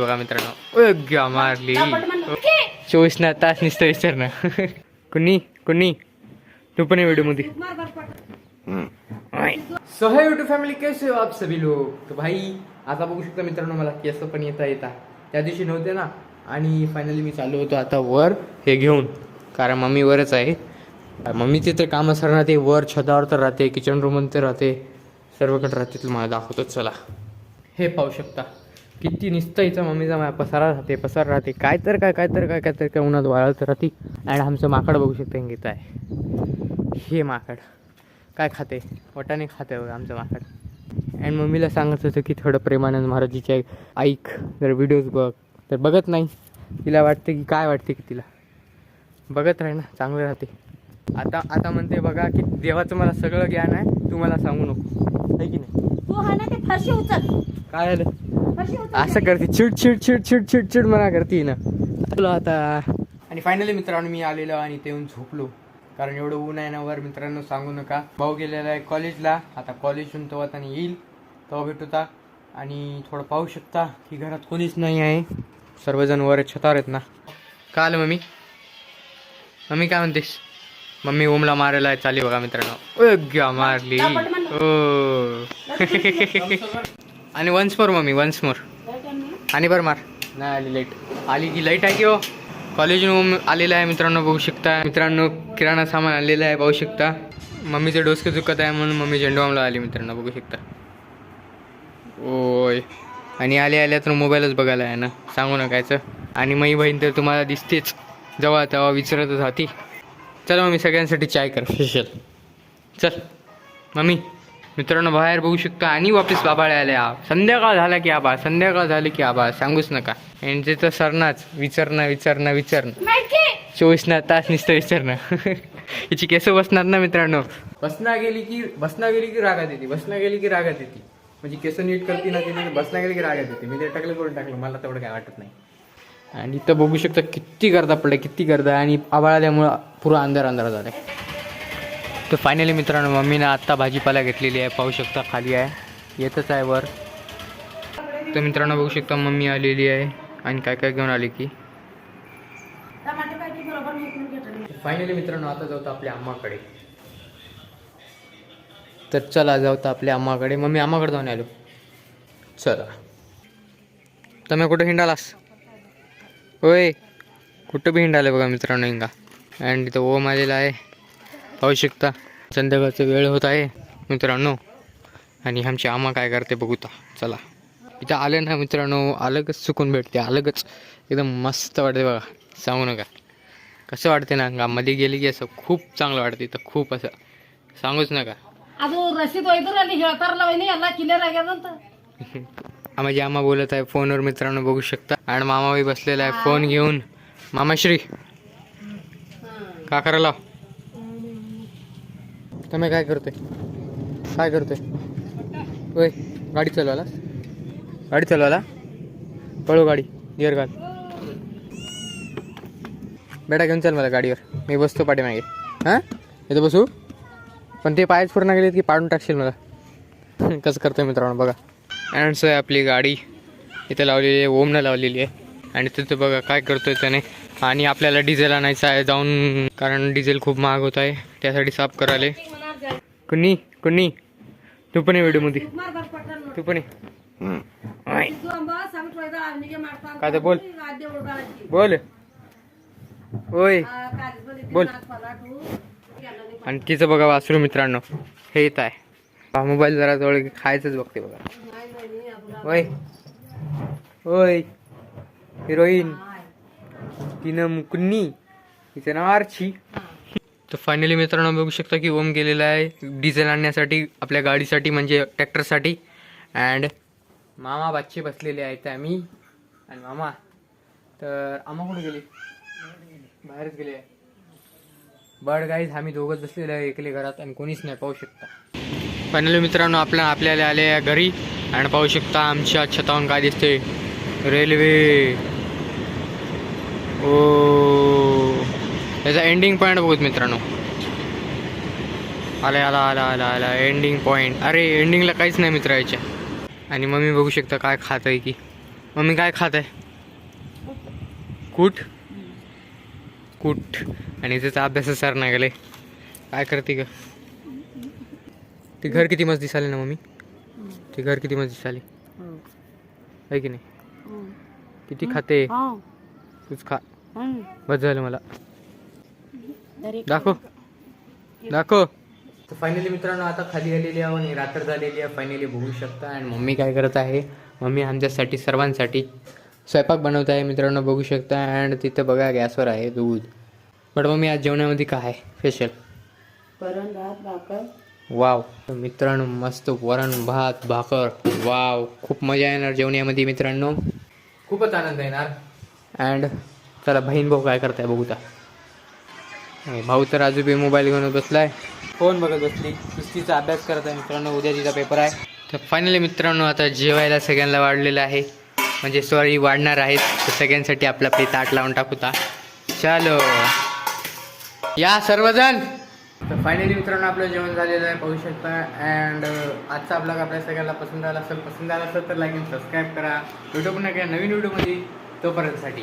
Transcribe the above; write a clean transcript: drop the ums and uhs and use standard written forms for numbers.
बघा मित्रांनो मारली 24 तास निसतं विचार ना कुणी कुणी तू पण व्हिडिओ मध्ये सो है यूट्यूब फॅमिली कैसे हो आप सभी लोग. तो भाई आता बघू शकता मित्रांनो मला केस पण येता त्या दिवशी नव्हते ना. आणि फायनली मी चालू होतो आता वर हे घेऊन, कारण मम्मी वरच आहे. मम्मीचे तर काम असणार ते वर छतावर तर राहते, किचन रूम तर राहते, सर्वकडे राहते. तुम्हाला दाखवतो चला. हे पाहू शकता किती निसतं इथं मम्मीचा पसारा राहते काय तर उन्हात वाळत राहते. आणि आमचं माकड बघू शकता घेत आहे. हे माकड काय खाते, वटाने खाते बघा आमचं माकड. आणि मम्मीला सांगत होतं की थोडं प्रेमानंद महाराजीचे ऐक, जर व्हिडिओज बघ. तर बघत नाही. तिला वाटते की काय वाटते की तिला बघत राही ना, चांगलं राहते. आता म्हणते बघा की देवाचं मला सगळं ज्ञान आहे, तू मला सांगू नको, आहे की नाही. तू हा ना ते फरशी उचल. काय झालं फरशी उचल. असं करते, चिड म्हणा करते ना. चलो आता. आणि फायनली मित्रांनो मी आलेलो आणि ते येऊन झोपलो, कारण एवढं ऊन आहे ना वर. मित्रांनो सांगू नका. भाऊ गेलेला आहे कॉलेजला. आता कॉलेजहून तेव्हा त्याने येईल तेव्हा भेटूता. आणि थोडं पाहू शकता की घरात कोणीच नाही आहे, सर्वजण वर छतावर आहेत ना. का आलं मम्मी काय म्हणतेस. मम्मी ओमला मारायला चाली बघा मित्रांनो. मारली आणि once more mummy once more. आणि बरं मार. नाही आली लाईट, आली की लाईट आहे की हो. कॉलेजून ओम आलेला आहे मित्रांनो, बघू शकता. मित्रांनो किराणा सामान आलेला आहे, पाहू शकता. मम्मीचे डोसके चुकत आहे म्हणून मम्मी झेंडूबामला आली मित्रांनो, बघू शकता. ओय. आणि आल्या तर मोबाईलच बघायला आहे ना, सांगू नकायचं. आणि माझी बहीण तर तुम्हाला दिसतेच, जेव्हा तेव्हा विचारतच राहती. चल मम्मी सगळ्यांसाठी चाय कर स्पेशल. चल मम्मी. मित्रांनो बाहेर बघू शकता. आणि वापस बाबाळे आले. संध्याकाळ झाला की आबा, संध्याकाळ झाली की आबा, सांगूच नका. यांचे तर सरनाच विचारणं 24 तास नुसतं विचारणं. हिची केस बसणार ना मित्रांनो. बसना गेली की रागात येते. म्हणजे केस नीट करते ना तिने, बसना गेली की रागात येते. मी ते टाकलं मला तेवढं काय वाटत नाही. आणि इथं बघू शकता किती गर्दा आणि आभाळ आल्यामुळं पुरा अंधार झाला. तर फायनली मित्रांनो मम्मीनं आत्ता भाजीपाला घेतलेली आहे, पाहू शकता. खाली आहे, येतच आहे वर. तर मित्रांनो बघू शकता मम्मी आलेली आहे. आणि काय घेऊन आली की फायनली मित्रांनो आता जाऊ आपल्या अम्माकडे. तर चला जाऊ आपल्या अम्माकडे. मम्मी अम्माकडे जाऊन आलो. चला. तुम्ही कुठं हिंडालास होय. कुठं बी हिंडाले बघा मित्रांनो हिंगा. आणि तिथं ओम आलेला आहे, पाहू शकता. संध्याकाळचा वेळ होत आहे मित्रांनो. आणि आमची आम्हा काय करते बघूता. चला इथं आले ना मित्रांनो, अलगच सुकून भेटते, अलगच एकदम मस्त वाटते बघा, सांगू नका. कसं वाटते ना गावामध्ये गेली की असं खूप चांगलं वाटते. इथं खूप असं सांगूच नका. माझी आम्हा बोलत आहे फोनवर मित्रांनो, बघू शकता. आणि मामा बी बसलेला आहे फोन घेऊन. मामाश्री का करायला तुम्ही काय करतोय होय. गाडी चालवायला पळू गाडी गिअर घाल. बेटा घेऊन चल मला गाडीवर, मी बसतो पाठीमागे. हां इथं बसू. पण ते पायच पूर्ण गेलेत की पाडून टाकशील मला. कसं करतोय मित्रांनो बघा. अँड्स आहे आपली गाडी इथं लावलेली आहे, ओमनं लावलेली आहे. आणि तिथं बघा काय करतोय त्याने. आणि आपल्याला डिझेल आणायचं आहे जाऊन, कारण डिझेल खूप महाग होत आहे, त्यासाठी साफ करायला. कुणी तू पण व्हिडिओ मध्ये, तू पण काय तर बोल होय बोल. आणि तिचं बघा वासरू मित्रांनो हे येत आहे. मोबाईल जरा जवळ खायचंच बघते बघा. होय हिरोईन तिनं मुकुन्नी, तिचं नाव आर्ची. तर फायनली मित्रांनो बघू शकता की ओम गेलेला आहे डिझेल आणण्यासाठी आपल्या गाडीसाठी, म्हणजे ट्रॅक्टरसाठी. अँड मामा बाच्चे बसलेले आहेत आम्ही आणि मामा. तर आम्हा कुठे गेले, बाहेरच गेले. बर्ड गाईज आम्ही दोघंच बसलेले आहे एकले घरात आणि कोणीच नाही, पाहू शकता. फायनली मित्रांनो आपल्याला आले घरी. आणि पाहू शकता आमच्या छतावरून काय दिसते, रेल्वे. ओ याचा एंडिंग पॉईंट बघूत मित्रांनो. आला एंडिंग पॉईंट. अरे एंडिंगला काहीच नाही मित्र याच्या. आणि मम्मी बघू शकता काय खात आहे की मम्मी काय खात आहे? कूट कूट. आणि त्याचा अभ्यास सर नाही गेले. काय करते ग? ते घर किती मस्त दिसाले ना मम्मी? ते घर किती मस्त दिसाले आहे की नाही? किती खाते? तूच खा. बस झालं मला. दाखव दाखव. तर फायनली मित्रांनो आता खाली आलेली आहे आणि रात्र झालेली आहे फायनली बघू शकता. आणि मम्मी काय करत आहे? मम्मी आमच्यासाठी सर्वांसाठी स्वयंपाक बनवत आहे मित्रांनो बघू शकता. अँड तिथं बघा गॅसवर आहे दूध. बट मम्मी आज जेवणामध्ये काय आहे स्पेशल? वरण भात भाकर. वाव मित्रांनो मस्त वरण भात भाकर. वाव खूप मजा येणार जेवणामध्ये मित्रांनो. खूपच आनंद येणार. अँड चला बहीण भाऊ काय करताय बघू. भाऊ तर आजूबी मोबाईल घेऊन बसलाय फोन बघत बसली. कुस्तीचा अभ्यास करत आहे मित्रांनो. उद्या तिचा पेपर आहे. तर फायनली मित्रांनो आता जेवायला सगळ्यांना वाढलेलं आहे. म्हणजे सॉरी वाढणार आहेत. तर सगळ्यांसाठी आपलं आपली ताट लावून टाकूता. चलो या सर्वजण. तर फायनली मित्रांनो आपलं जेवण झालेलं आहे पाहू शकता. अँड आजचा ब्लॉग आपल्या सगळ्यांना पसंत आला असेल तर लाईक आणि सबस्क्राईब करा. व्हिडिओ पुन्हा नवीन व्हिडिओमध्ये तोपर्यंतसाठी